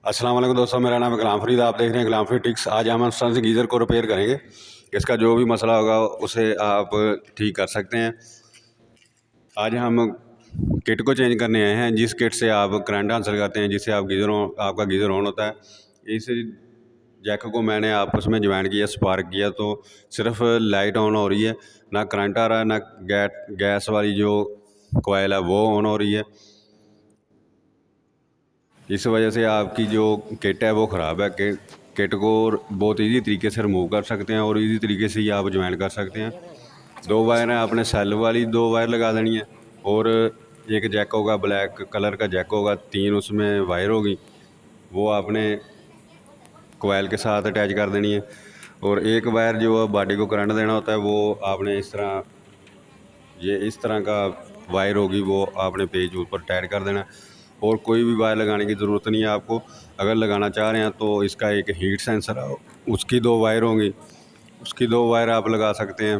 अस्सलाम वालेकुम दोस्तों, मेरा नाम है गुलाम फरीद। आप देख रहे हैं गुलाम फरीद टिक्स। आज हम सन से गीज़र को रिपेयर करेंगे। इसका जो भी मसला होगा उसे आप ठीक कर सकते हैं। आज हम किट को चेंज करने आए हैं, जिस किट से आप करंट हासिल करते हैं, जिससे आपका गीज़र ऑन होता है। इस जैक को मैंने आपस में ज्वाइन किया, स्पार्क किया, तो सिर्फ लाइट ऑन हो रही है, ना करंट आ रहा है, ना गैस वाली जो कोयल है वो ऑन हो रही है। इस वजह से आपकी जो किट है वो ख़राब है। किट को बहुत इजी तरीके से रिमूव कर सकते हैं और इजी तरीके से ही आप ज्वाइन कर सकते हैं। 2 वायर हैं, आपने सेल वाली 2 वायर लगा देनी है और एक जैक होगा, ब्लैक कलर का जैक होगा, 3 उसमें वायर होगी, वो आपने कोयल के साथ अटैच कर देनी है। और एक वायर जो बॉडी को करंट देना होता है वो आपने इस तरह का वायर होगी, वो आपने पेज ऊपर टाइट कर देना है। और कोई भी वायर लगाने की ज़रूरत नहीं है आपको। अगर लगाना चाह रहे हैं तो इसका एक हीट सेंसर है, उसकी 2 वायर होंगी, उसकी 2 वायर आप लगा सकते हैं।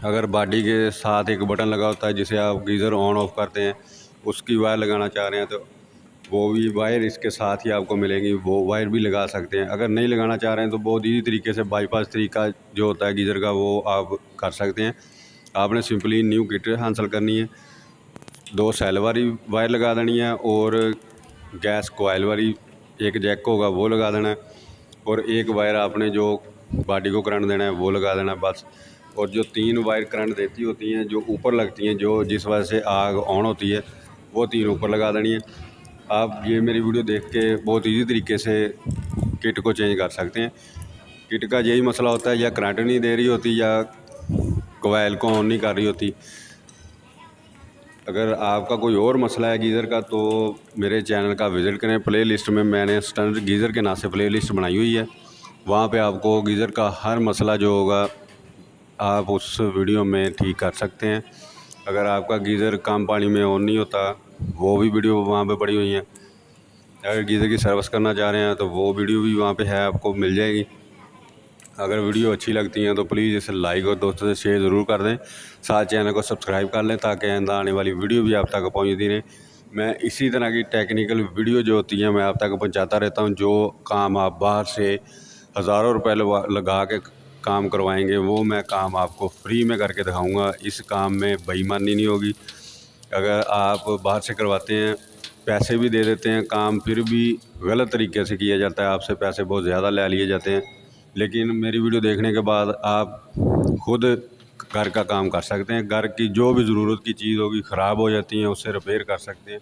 अगर बॉडी के साथ एक बटन लगा होता है जिसे आप गीज़र ऑन ऑफ करते हैं, उसकी वायर लगाना चाह रहे हैं तो वो भी वायर इसके साथ ही आपको मिलेंगी, वो वायर भी लगा सकते हैं। अगर नहीं लगाना चाह रहे हैं तो बहुत ईजी तरीके से बाईपास तरीका जो होता है गीज़र का, वो आप कर सकते हैं। आपने सिंपली न्यू किट हासिल करनी है, 2 सेल वाली वायर लगा देनी है और गैस कोयल वाली एक जैक होगा वो लगा देना है, और एक वायर आपने जो बॉडी को करंट देना है वो लगा देना है बस। और जो 3 वायर करंट देती होती हैं, जो ऊपर लगती हैं, जो जिस वजह से आग ऑन होती है, वो 3 ऊपर लगा देनी है। आप ये मेरी वीडियो देख के बहुत ईजी तरीके से किट को चेंज कर सकते हैं। किट का यही मसला होता है, या करंट नहीं दे रही होती या कोयल को ऑन नहीं कर रही होती। अगर आपका कोई और मसला है गीज़र का तो मेरे चैनल का विज़िट करें। प्ले लिस्ट में मैंने स्टैंडर्ड गीज़र के नाम से प्ले लिस्ट बनाई हुई है, वहाँ पे आपको गीज़र का हर मसला जो होगा आप उस वीडियो में ठीक कर सकते हैं। अगर आपका गीज़र कम पानी में ऑन नहीं होता, वो भी वीडियो वहाँ पे पड़ी हुई है। अगर गीज़र की सर्विस करना चाह रहे हैं तो वो वीडियो भी वहाँ पे है, आपको मिल जाएगी। अगर वीडियो अच्छी लगती हैं तो प्लीज़ इसे लाइक और दोस्तों से शेयर ज़रूर कर दें। साथ चैनल को सब्सक्राइब कर लें ताकि आइंदा आने वाली वीडियो भी आप तक पहुँचती रहे। मैं इसी तरह की टेक्निकल वीडियो जो होती हैं मैं आप तक पहुँचाता रहता हूँ। जो काम आप बाहर से हज़ारों रुपये लगा के काम करवाएंगे, वो मैं काम आपको फ्री में करके दिखाऊँगा। इस काम में बेईमानी नहीं होगी। अगर आप बाहर से करवाते हैं, पैसे भी दे देते हैं, काम फिर भी गलत तरीके से किया जाता है, आपसे पैसे बहुत ज़्यादा ले लिए जाते हैं। लेकिन मेरी वीडियो देखने के बाद आप खुद घर का काम कर सकते हैं। घर की जो भी ज़रूरत की चीज़ होगी ख़राब हो जाती हैं, उससे रिपेयर कर सकते हैं।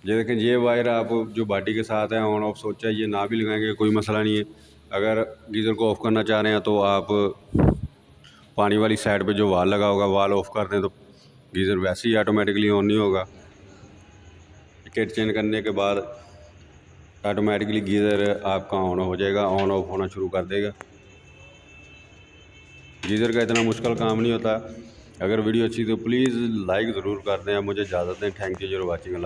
ये देखें, ये वायर आप जो बॉडी के साथ है ऑन ऑफ सोचा ये ना भी लगाएंगे कोई मसला नहीं है। अगर गीज़र को ऑफ़ करना चाह रहे हैं तो आप पानी वाली साइड पे जो वाल लगा होगा वाल ऑफ़ कर दें तो गीज़र वैसे ही ऑटोमेटिकली ऑन नहीं होगा। किट चेंज करने के बाद ऑटोमेटिकली गीज़र आपका ऑन हो जाएगा, ऑन ऑफ होना शुरू कर देगा। गीज़र का इतना मुश्किल काम नहीं होता। अगर वीडियो अच्छी तो प्लीज़ लाइक ज़रूर कर दें। मुझे इजाज़त दें। Thank you for watching.